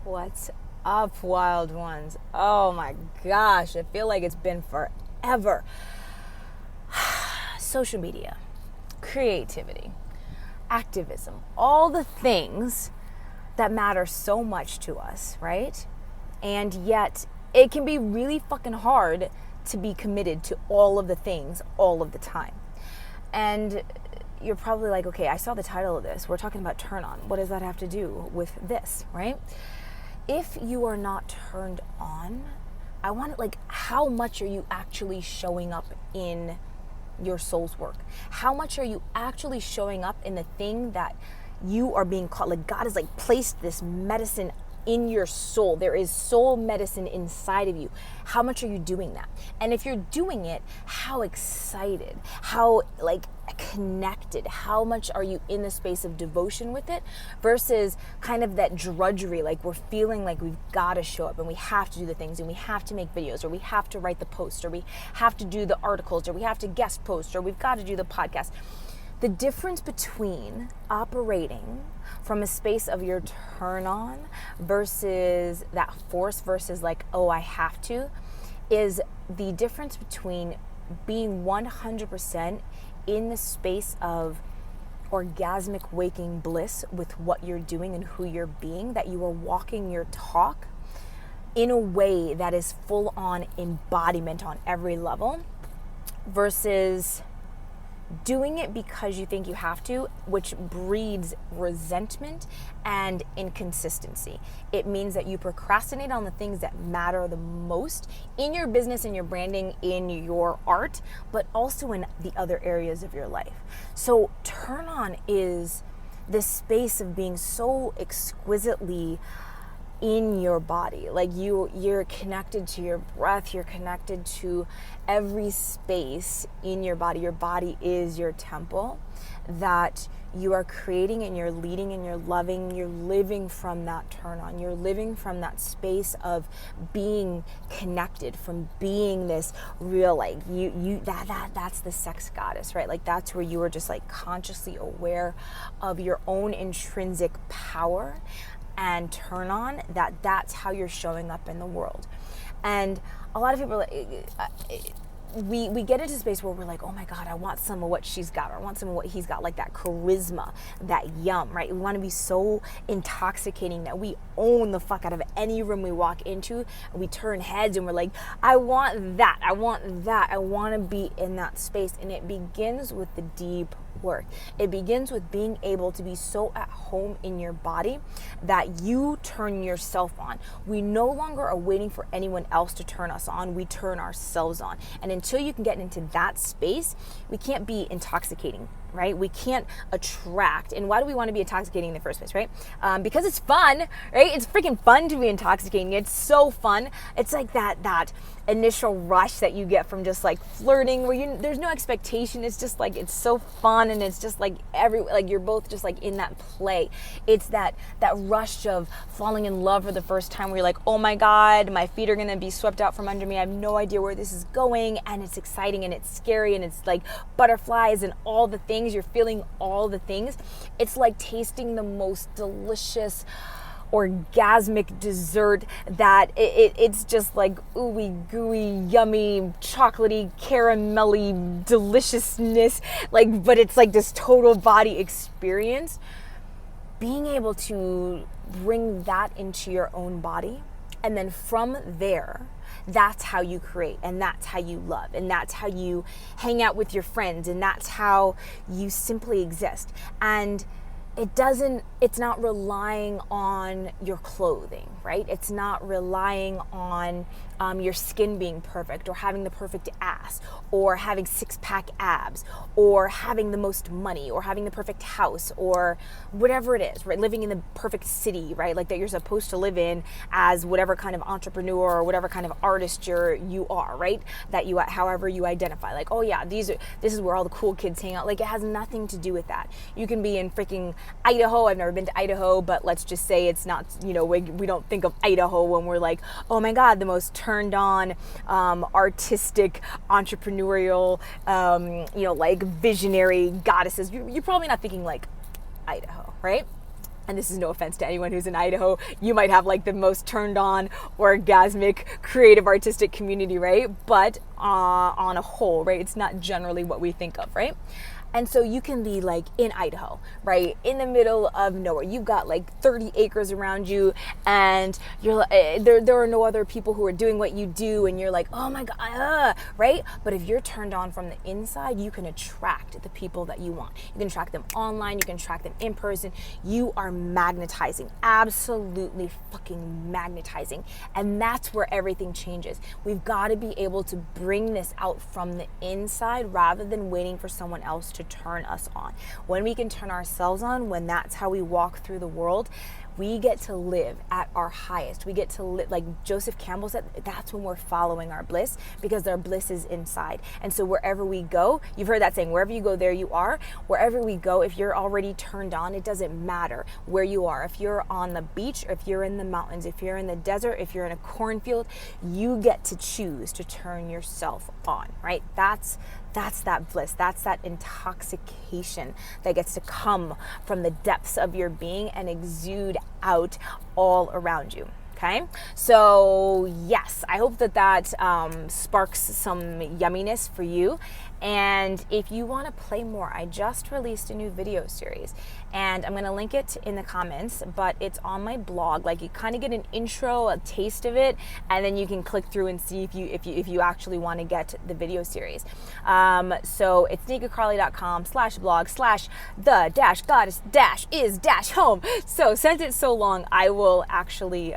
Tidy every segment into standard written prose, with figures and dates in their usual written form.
What's up, wild ones? Oh my gosh, I feel like it's been forever. Social media, creativity, activism, all the things that matter so much to us, right? And yet, it can be really fucking hard to be committed to all of the things all of the time. And you're probably like, okay, I saw the title of this. We're talking about turn on. What does that have to do with this, right? If you are not turned on, I want it like, how much are you actually showing up in your soul's work? How much are you actually showing up in the thing that you are being called? Like, God has like placed this medicine in your soul. There is soul medicine inside of you. How much are you doing that? And if you're doing it, how excited, how like connected, how much are you in the space of devotion with it versus kind of that drudgery, like we're feeling like we've got to show up and we have to do the things and we have to make videos or we have to write the posts or we have to do the articles or we have to guest post or we've got to do the podcast. The difference between operating from a space of your turn on versus that force versus like, oh, I have to, is the difference between being 100% in the space of orgasmic waking bliss with what you're doing and who you're being, that you are walking your talk in a way that is full on embodiment on every level versus doing it because you think you have to, which breeds resentment and inconsistency. It means that you procrastinate on the things that matter the most in your business, in your branding, in your art, but also in the other areas of your life. So turn on is this space of being so exquisitely in your body. Like you're connected to your breath, you're connected to every space in your body. Your body is your temple that you are creating and you're leading and you're loving. You're living from that turn on. You're living from that space of being connected, from being this real, like that's the sex goddess, right? Like that's where you are just like consciously aware of your own intrinsic power and turn on, that's how you're showing up in the world. And a lot of people, we get into a space where we're like, oh my God, I want some of what she's got, or I want some of what he's got, like that charisma, that yum, right? We want to be so intoxicating that we own the fuck out of any room we walk into, and we turn heads and we're like, I want that, I want that, I want to be in that space. And it begins with the deep work. It begins with being able to be so at home in your body that you turn yourself on. We no longer are waiting for anyone else to turn us on. We turn ourselves on. And until you can get into that space, we can't be intoxicating, right? We can't attract. And why do we want to be intoxicating in the first place, right? Because it's fun, right? It's freaking fun to be intoxicating. It's so fun. It's like that initial rush that you get from just like flirting where there's no expectation. It's just like, it's so fun. And it's just like you're both just like in that play. It's that rush of falling in love for the first time where you're like, oh my God, my feet are going to be swept out from under me. I have no idea where this is going. And it's exciting and it's scary and it's like butterflies and all the things. You're feeling all the things. It's like tasting the most delicious orgasmic dessert that it's just like ooey gooey yummy chocolatey caramelly deliciousness, like, but it's like this total body experience. Being able to bring that into your own body, and then from there, that's how you create, and that's how you love, and that's how you hang out with your friends, and that's how you simply exist. And it's not relying on your clothing, right? It's not relying on your skin being perfect, or having the perfect ass, or having six-pack abs, or having the most money, or having the perfect house, or whatever it is, right? Living in the perfect city, right? Like that you're supposed to live in as whatever kind of entrepreneur or whatever kind of artist you are, right? That you, however you identify, like, oh yeah, this is where all the cool kids hang out. Like, it has nothing to do with that. You can be in freaking Idaho. I've never been to Idaho, but let's just say it's not, we don't think of Idaho when we're like, oh my God, the most turned on, artistic, entrepreneurial, like visionary goddesses. You're probably not thinking like Idaho, right? and this is no offense to anyone who's in Idaho, you might have like the most turned on, orgasmic, creative, artistic community, right? But on a whole, right? It's not generally what we think of, right? And so you can be like in Idaho, right? In the middle of nowhere. You've got like 30 acres around you, and you're there are no other people who are doing what you do, and you're like, oh my God, right? But if you're turned on from the inside, you can attract the people that you want. You can attract them online, you can attract them in person. You are magnetizing, absolutely fucking magnetizing. And that's where everything changes. We've got to be able to bring this out from the inside rather than waiting for someone else to turn us on. When we can turn ourselves on, when that's how we walk through the world, we get to live at our highest. We get to live, like Joseph Campbell said, that's when we're following our bliss, because our bliss is inside. And so wherever we go, you've heard that saying, wherever you go, there you are. Wherever we go, if you're already turned on, it doesn't matter where you are. If you're on the beach, or if you're in the mountains, if you're in the desert, if you're in a cornfield, you get to choose to turn yourself on, right? That's that bliss. That's that intoxication that gets to come from the depths of your being and exude out all around you. Okay, so yes, I hope that sparks some yumminess for you. And if you want to play more, I just released a new video series, and I'm going to link it in the comments, but it's on my blog. Like, you kind of get an intro, a taste of it, and then you can click through and see if you actually want to get the video series. So it's nikkakarli.com/blog/the-goddess-is-home. So since it's so long, I will actually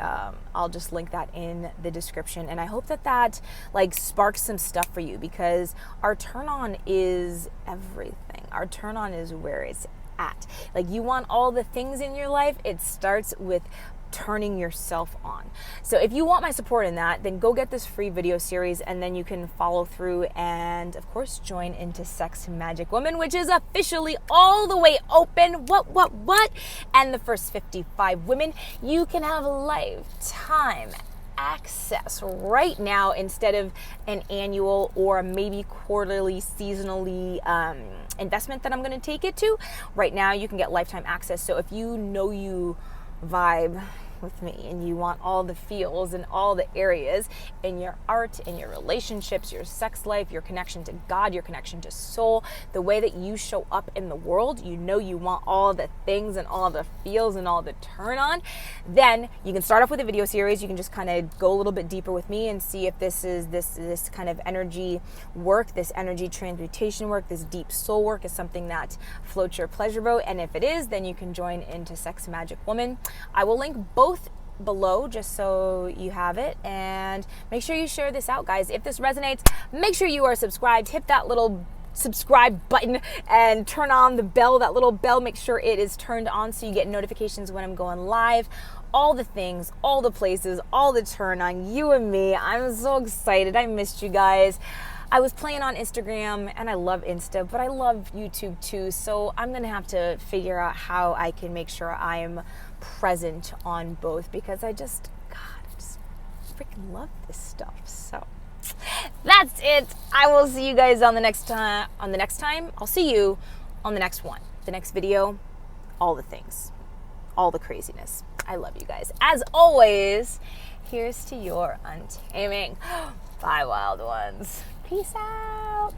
I'll just link that in the description, and I hope that like sparks some stuff for you, because our turn on is everything. Our turn on is where it's at. Like, you want all the things in your life, it starts with turning yourself on. So if you want my support in that, then go get this free video series, and then you can follow through and of course join into Sex Magic Woman, which is officially all the way open. What? And the first 55 women, you can have lifetime access right now, instead of an annual or maybe quarterly, seasonally investment that I'm going to take it to. Right now you can get lifetime access. So if you know you vibe with me and you want all the feels in all the areas in your art, in your relationships, your sex life, your connection to God, your connection to soul, the way that you show up in the world, you know you want all the things and all the feels and all the turn on, then you can start off with a video series. You can just kind of go a little bit deeper with me and see if this is this kind of energy work, this energy transmutation work, this deep soul work is something that floats your pleasure boat. And if it is, then you can join into Sex Magic Woman. I will link both below just so you have it, and make sure you share this out, guys. If this resonates, make sure you are subscribed. Hit that little subscribe button and turn on the bell, that little bell. Make sure it is turned on so you get notifications when I'm going live. All the things, all the places, all the turn on, you and me. I'm so excited. I missed you guys. I was playing on Instagram, and I love Insta, but I love YouTube too. So I'm going to have to figure out how I can make sure I'm present on both, because I just freaking love this stuff. So that's it. I will see you guys on the next time. I'll see you on the next one, the next video, all the things, all the craziness. I love you guys. As always, here's to your untaming. Bye, wild ones. Peace out.